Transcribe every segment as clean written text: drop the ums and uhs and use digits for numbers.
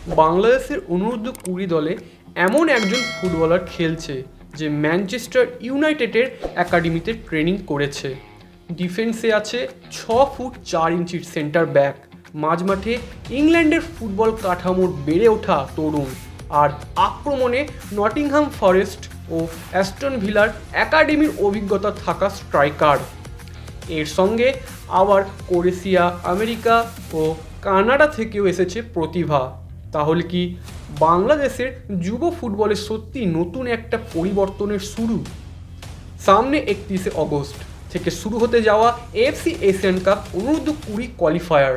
বাংলাদেশের অনূর্ধ্ব-20 দলে এমন একজন ফুটবলার খেলছে যে ম্যানচেস্টার ইউনাইটেডের একাডেমিতে ট্রেনিং করেছে। ডিফেন্সে আছে 6 ফুট 4 ইঞ্চির সেন্টার ব্যাক, মাঝমাঠে ইংল্যান্ডের ফুটবল কাঠামোর বেড়ে ওঠা তরুণ, আর আক্রমণে নটিংহাম ফরেস্ট ও অ্যাস্টন ভিলার একাডেমির অভিজ্ঞতা থাকা স্ট্রাইকার। এর সঙ্গে আবার ক্রোয়েশিয়া, আমেরিকা ও কানাডা থেকেও এসেছে প্রতিভা। তাহলে কি বাংলাদেশের যুব ফুটবলে সত্যি নতুন একটা পরিবর্তনের শুরু? সামনে 31শে অগস্ট থেকে শুরু হতে যাওয়া এএফসি এশিয়ান কাপ অনূর্ধ্ব-20 কোয়ালিফায়ার।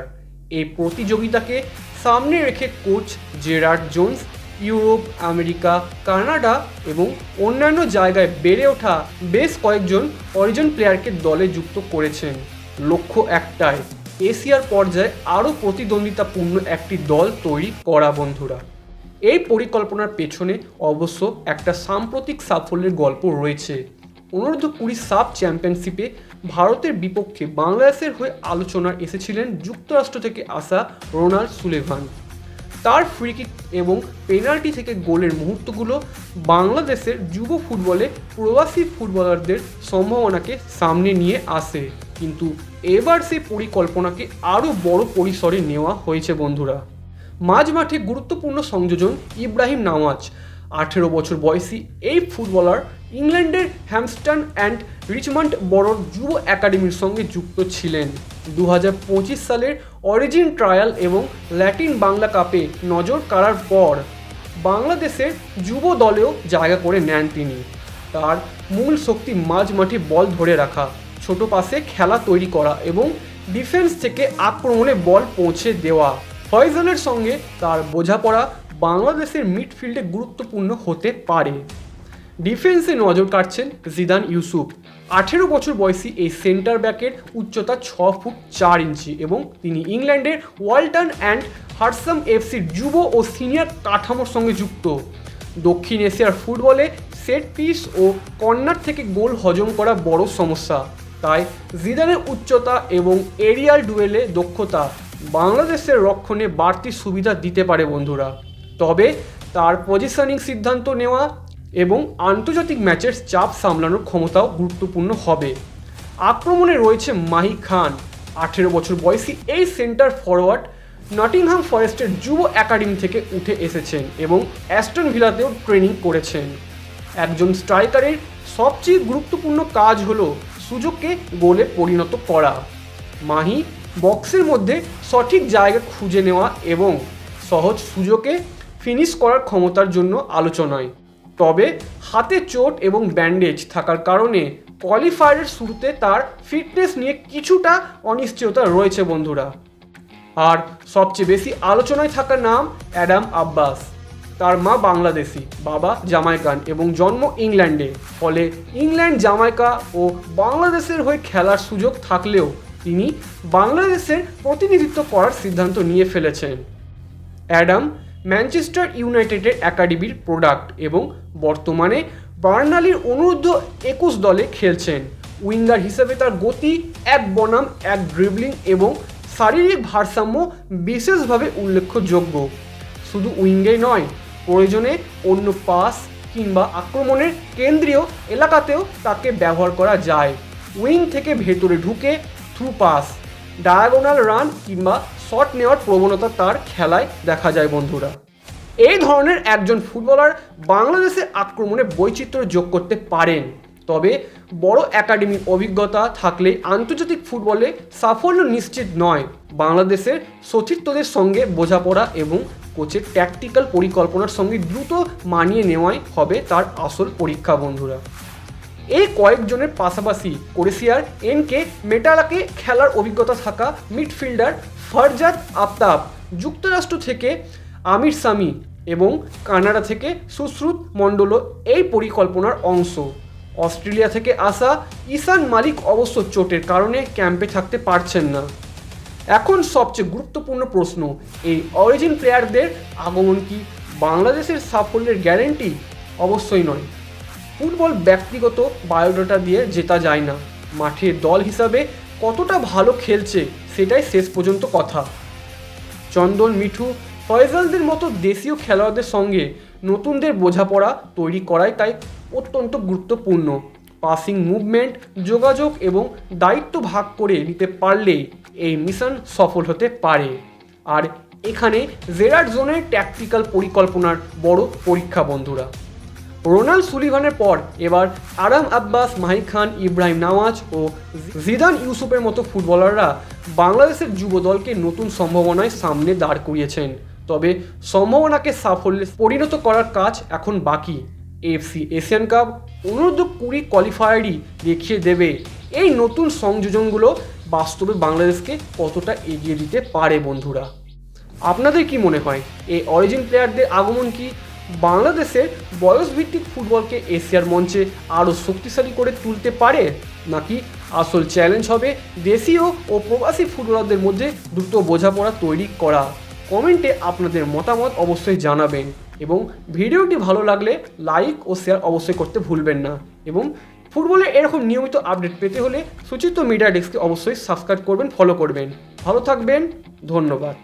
এই প্রতিযোগিতাকে সামনে রেখে coach Gerard Jones Europe, America, Canada এবং অন্যান্য জায়গায় বেড়ে ওঠা বেশ কয়েকজন অরিজিন প্লেয়ারকে দলে যুক্ত করেছেন। লক্ষ্য একটাই, এশিয়ার পর্যায়ে আরও প্রতিদ্বন্দ্বিতাপূর্ণ একটি দল তৈরি করা বন্ধুরা। এই পরিকল্পনার পেছনে অবশ্য একটা সাম্প্রতিক সাফল্যের গল্প রয়েছে। অনূর্ধ্ব-20 সাব চ্যাম্পিয়নশিপে ভারতের বিপক্ষে বাংলাদেশের হয়ে আলোচনায় এসেছিলেন যুক্তরাষ্ট্র থেকে আসা রোনাল্ড সুলেভান। তার ফ্রিকিক এবং পেনাল্টি থেকে গোলের মুহূর্তগুলো বাংলাদেশের যুব ফুটবলে প্রবাসী ফুটবলারদের সম্ভাবনাকে সামনে নিয়ে আসে। কিন্তু এবার সেই পরিকল্পনাকে আরও বড় পরিসরে নেওয়া হয়েছে বন্ধুরা। মাঝমাঠে গুরুত্বপূর্ণ সংযোজন ইব্রাহিম নাওয়াজ। 18 বছর বয়সী এই ফুটবলার ইংল্যান্ডের হ্যামস্টার অ্যান্ড রিচমন্ড বরোর যুব একাডেমির সঙ্গে যুক্ত ছিলেন। 2025 সালের অরিজিন ট্রায়াল এবং ল্যাটিন বাংলা কাপে নজর কাড়ার পর বাংলাদেশের যুব দলেও জায়গা করে নেন তিনি। তার মূল শক্তি মাঝমাঠে বল ধরে রাখা, ছোট পাসে খেলা তৈরি করা এবং ডিফেন্স থেকে আক্রমণে বল পৌঁছে দেওয়া। ফয়সালের সঙ্গে তার বোঝাপড়া বাংলাদেশের মিডফিল্ডে গুরুত্বপূর্ণ হতে পারে। ডিফেন্সে নজর কাটছেন জিদান ইউসুফ। 18 বছর বয়সী এই সেন্টার ব্যাকের উচ্চতা 6 ফুট 4 ইঞ্চি এবং তিনি ইংল্যান্ডের ওয়ালটন অ্যান্ড হার্টসাম এফসির যুব ও সিনিয়র কাঠামোর সঙ্গে যুক্ত। দক্ষিণ এশিয়ার ফুটবলে সেট পিস ও কর্নার থেকে গোল হজম করা বড় সমস্যা, তাই জিদানের উচ্চতা এবং এরিয়াল ডুয়েলে দক্ষতা বাংলাদেশের রক্ষণে বাড়তি সুবিধা দিতে পারে বন্ধুরা। তবে তার পজিশনিং সিদ্ধান্ত নেওয়া এবং আন্তর্জাতিক ম্যাচের চাপ সামলানোর ক্ষমতাও গুরুত্বপূর্ণ হবে। আক্রমণে রয়েছে মাহি খান। 18 বছর বয়সী এই সেন্টার ফরওয়ার্ড নটিংহাম ফরেস্টের যুব একাডেমি থেকে উঠে এসেছেন এবং অ্যাস্টন ভিলাতেও ট্রেনিং করেছেন। একজন স্ট্রাইকারের সবচেয়ে গুরুত্বপূর্ণ কাজ হলো সুযোগকে গোলে পরিণত করা। মাহি বক্সের মধ্যে সঠিক জায়গা খুঁজে নেওয়া এবং সহজ সুযোগে ফিনিশ করার ক্ষমতার জন্য আলোচনায়। তবে হাতে চোট এবং ব্যান্ডেজ থাকার কারণে কোয়ালিফায়ারের শুরুতে তার ফিটনেস নিয়ে কিছুটা অনিশ্চয়তা রয়েছে বন্ধুরা। আর সবচেয়ে বেশি আলোচনায় থাকা নাম অ্যাডাম আব্বাস। তার মা বাংলাদেশি, বাবা জামাইকান এবং জন্ম ইংল্যান্ডে। ফলে ইংল্যান্ড, জামাইকা ও বাংলাদেশের হয়ে খেলার সুযোগ থাকলেও তিনি বাংলাদেশের প্রতিনিধিত্ব করার সিদ্ধান্ত নিয়ে ফেলেছেন। অ্যাডাম ম্যানচেস্টার ইউনাইটেডের একাডেমির প্রোডাক্ট এবং বর্তমানে বার্নালির অনূর্ধ্ব-21 দলে খেলছেন। উইঙ্গার হিসেবে তার গতি, এক বনাম এক ড্রিবলিং এবং শারীরিক ভারসাম্য বিশেষভাবে উল্লেখযোগ্য। শুধু উইঙ্গেই নয়, প্রয়োজনে অন্য পাস কিংবা আক্রমণের কেন্দ্রীয় এলাকাতেও তাকে ব্যবহার করা যায়। উইং থেকে ভেতরে ঢুকে থ্রু পাস, ডায়াগোনাল রান কিংবা শট নেওয়ার প্রবণতা তার খেলায় দেখা যায় বন্ধুরা। এই ধরনের একজন ফুটবলার বাংলাদেশের আক্রমণে বৈচিত্র্য যোগ করতে পারেন। তবে বড় একাডেমির অভিজ্ঞতা থাকলে আন্তর্জাতিক ফুটবলে সাফল্য নিশ্চিত নয়। বাংলাদেশের সতীর্থদের সঙ্গে বোঝাপড়া এবং কোচের ট্যাকটিক্যাল পরিকল্পনার সঙ্গে দ্রুত মানিয়ে নেওয়াই হবে তার আসল পরীক্ষা বন্ধুরা। এই কয়েকজনের পাশাপাশি ক্রোয়েশিয়ার এনকে মেটালাকে খেলার অভিজ্ঞতা থাকা মিডফিল্ডার ফারজাদ আফতাব, যুক্তরাষ্ট্র থেকে আমির সামি এবং কানাডা থেকে সুশ্রুত মণ্ডলও এই পরিকল্পনার অংশ। অস্ট্রেলিয়া থেকে আসা ইসান মালিক অবশ্য চোটের কারণে ক্যাম্পে থাকতে পারছেন না। এখন সবচেয়ে গুরুত্বপূর্ণ প্রশ্ন, এই অরিজিন প্লেয়ারদের আগমন কি বাংলাদেশের সাফল্যের গ্যারেন্টি? অবশ্যই নয়। ফুটবল ব্যক্তিগত বায়োডাটা দিয়ে জেতা যায় না, মাঠে দল হিসাবে কতটা ভালো খেলছে সেটাই শেষ পর্যন্ত কথা। চন্দন, মিঠু, ফয়সালদের মতো দেশীয় খেলোয়াড়দের সঙ্গে নতুনদের বোঝাপড়া তৈরি করাই তাই অত্যন্ত গুরুত্বপূর্ণ। পাসিং মুভমেন্ট, যোগাযোগ এবং দায়িত্ব ভাগ করে নিতে পারলে এই মিশন সফল হতে পারে। আর এখানে জেরার্ড জোনের ট্যাকটিক্যাল পরিকল্পনার বড় পরীক্ষা বন্ধুরা। রোনাল্ড সুলিভানের পর এবার আরাম আব্বাস, মাহি খান, ইব্রাহিম নওয়াজ ও জিদান ইউসুফের মতো ফুটবলাররা বাংলাদেশের যুব দলকে নতুন সম্ভাবনায় সামনে দাঁড় করিয়েছেন। তবে সম্ভাবনাকে সাফল্যে পরিণত করার কাজ এখন বাকি। এএফসি এশিয়ান কাপ অনূর্ধ্ব-20 কোয়ালিফায়ারই দেখিয়ে দেবে এই নতুন সংযোজনগুলো বাস্তবে বাংলাদেশকে কতটা এগিয়ে দিতে পারে বন্ধুরা। আপনাদের কি মনে হয় এই অরিজিন প্লেয়ারদের আগমন কি বাংলাদেশের বয়সভিত্তিক ফুটবলকে এশিয়ার মঞ্চে আরও শক্তিশালী করে তুলতে পারে, নাকি আসল চ্যালেঞ্জ হবে দেশীয় ও প্রবাসী ফুটবলারদের মধ্যে দ্রুত বোঝাপড়া তৈরি করা? কমেন্টে আপনাদের মতামত অবশ্যই জানাবেন এবং ভিডিওটি ভালো লাগলে লাইক ও শেয়ার অবশ্যই করতে ভুলবেন না। এবং ফুটবলের এরকম নিয়মিত আপডেট পেতে হলে সুচিত্র মিডিয়া ডেস্ককে অবশ্যই সাবস্ক্রাইব করবেন, ফলো করবেন। ভালো থাকবেন, ধন্যবাদ।